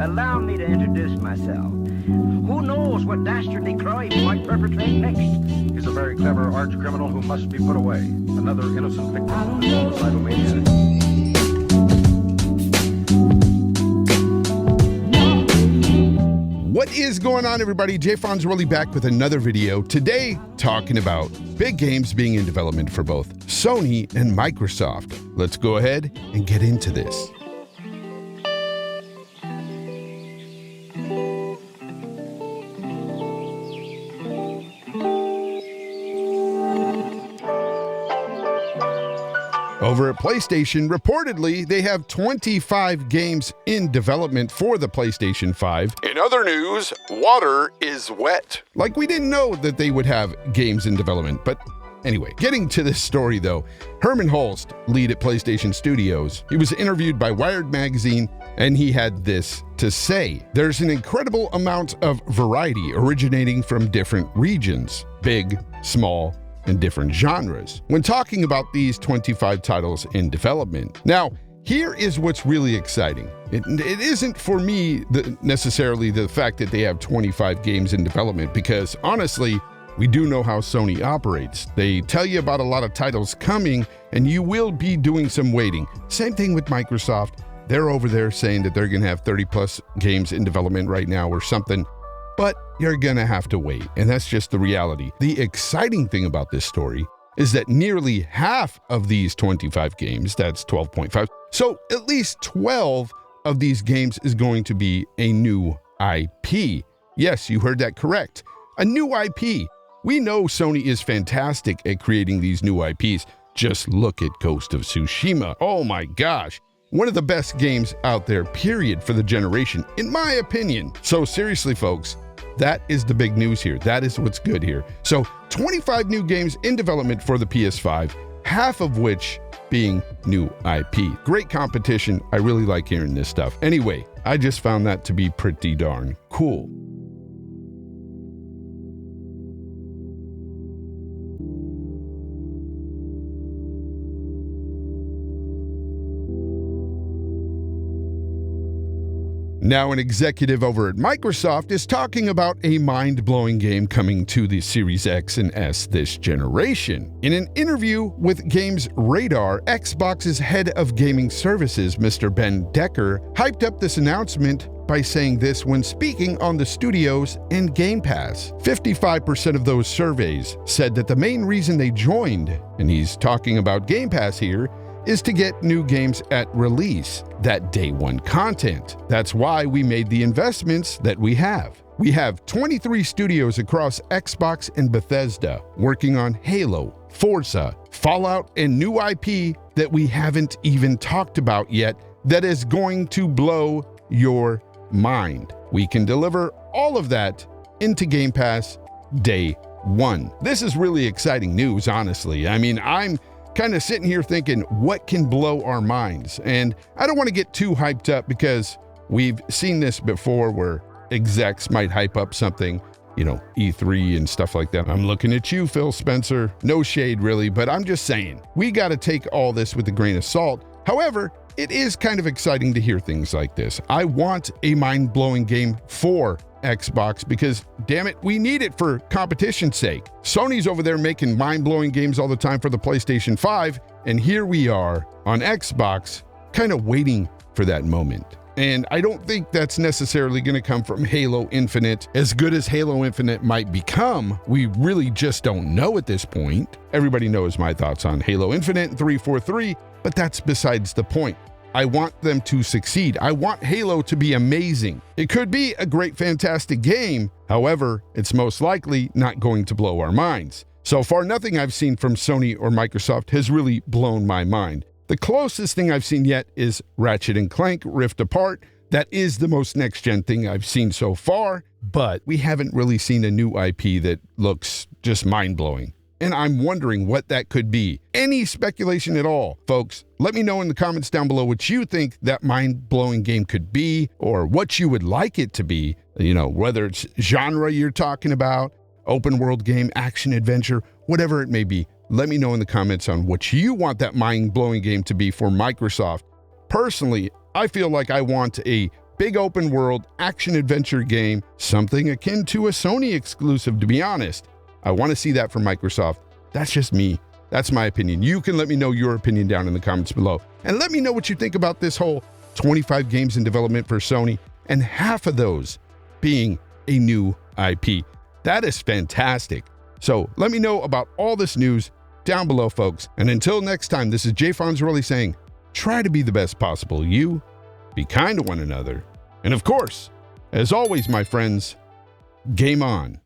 Allow me to introduce myself. Who knows what dastardly crime he might perpetrate next? He's a very clever arch criminal who must be put away. Another innocent victim of this homicidal maniac. What is going on, everybody? Fonz really back with another video. Today, talking about big games being in development for both Sony and Microsoft. Let's go ahead and get into this. Over at PlayStation, reportedly, they have 25 games in development for the PlayStation 5. In other news, water is wet. Like, we didn't know that they would have games in development, but anyway, getting to this story though, Herman Holst, lead at PlayStation Studios, he was interviewed by Wired Magazine, and he had this to say. There's an incredible amount of variety originating from different regions, big, small, and different genres when talking about these 25 titles in development. Now, here is what's really exciting. It isn't for me necessarily the fact that they have 25 games in development, because honestly, we do know how Sony operates. They tell you about a lot of titles coming, and you will be doing some waiting. Same thing with Microsoft. They're over there saying that they're going to have 30 plus games in development right now or something. But you're gonna have to wait, and that's just the reality. The exciting thing about this story is that nearly half of these 25 games, that's 12.5, so at least 12 of these games is going to be a new IP. Yes, you heard that correct. A new IP. We know Sony is fantastic at creating these new IPs. Just look at Ghost of Tsushima. Oh my gosh. One of the best games out there, period, for the generation, in my opinion. So seriously, folks, that is the big news here. That is what's good here. So 25 new games in development for the PS5, half of which being new IP. Great competition. I really like hearing this stuff. Anyway, I just found that to be pretty darn cool. Now, an executive over at Microsoft is talking about a mind-blowing game coming to the Series X and S this generation. In an interview with Games Radar, Xbox's head of gaming services, Mr. Ben Decker, hyped up this announcement by saying this when speaking on the studios and Game Pass. 55% of those surveys said that the main reason they joined, and he's talking about Game Pass here, is to get new games at release, that day one content. That's why we made the investments that we have. We have 23 studios across Xbox and Bethesda working on Halo, Forza, Fallout, and new IP that we haven't even talked about yet that is going to blow your mind. We can deliver all of that into Game Pass day one. This is really exciting news, honestly. I mean, I'm kind of sitting here thinking, what can blow our minds? And I don't want to get too hyped up, because we've seen this before where execs might hype up something, you know, E3 and stuff like that. I'm looking at you, Phil Spencer. No shade really, but I'm just saying, we got to take all this with a grain of salt. However, it is kind of exciting to hear things like this. I want a mind-blowing game for Xbox because, damn it, we need it for competition's sake. Sony's over there making mind-blowing games all the time for the PlayStation 5, and here we are on Xbox kind of waiting for that moment. And I don't think that's necessarily going to come from Halo Infinite. As good as Halo Infinite might become, we really just don't know at this point. Everybody knows my thoughts on Halo Infinite and 343, but that's besides the point. I want them to succeed. I want Halo to be amazing. It could be a great, fantastic game. However, it's most likely not going to blow our minds. So far, nothing I've seen from Sony or Microsoft has really blown my mind. The closest thing I've seen yet is Ratchet & Clank Rift Apart. That is the most next-gen thing I've seen so far, but we haven't really seen a new IP that looks just mind-blowing. And I'm wondering what that could be. Any speculation at all, folks? Let me know in the comments down below what you think that mind-blowing game could be, or what you would like it to be. You know, whether it's genre you're talking about, open world game, action, adventure, whatever it may be. Let me know in the comments on what you want that mind-blowing game to be for Microsoft. Personally, I feel like I want a big open world action-adventure game, something akin to a Sony exclusive, to be honest. I want to see that from Microsoft. That's just me. That's my opinion. You can let me know your opinion down in the comments below. And let me know what you think about this whole 25 games in development for Sony, and half of those being a new IP. That is fantastic. So let me know about all this news down below, folks. And until next time, this is J. Fonz really saying, try to be the best possible you, be kind to one another, and of course, as always, my friends, game on.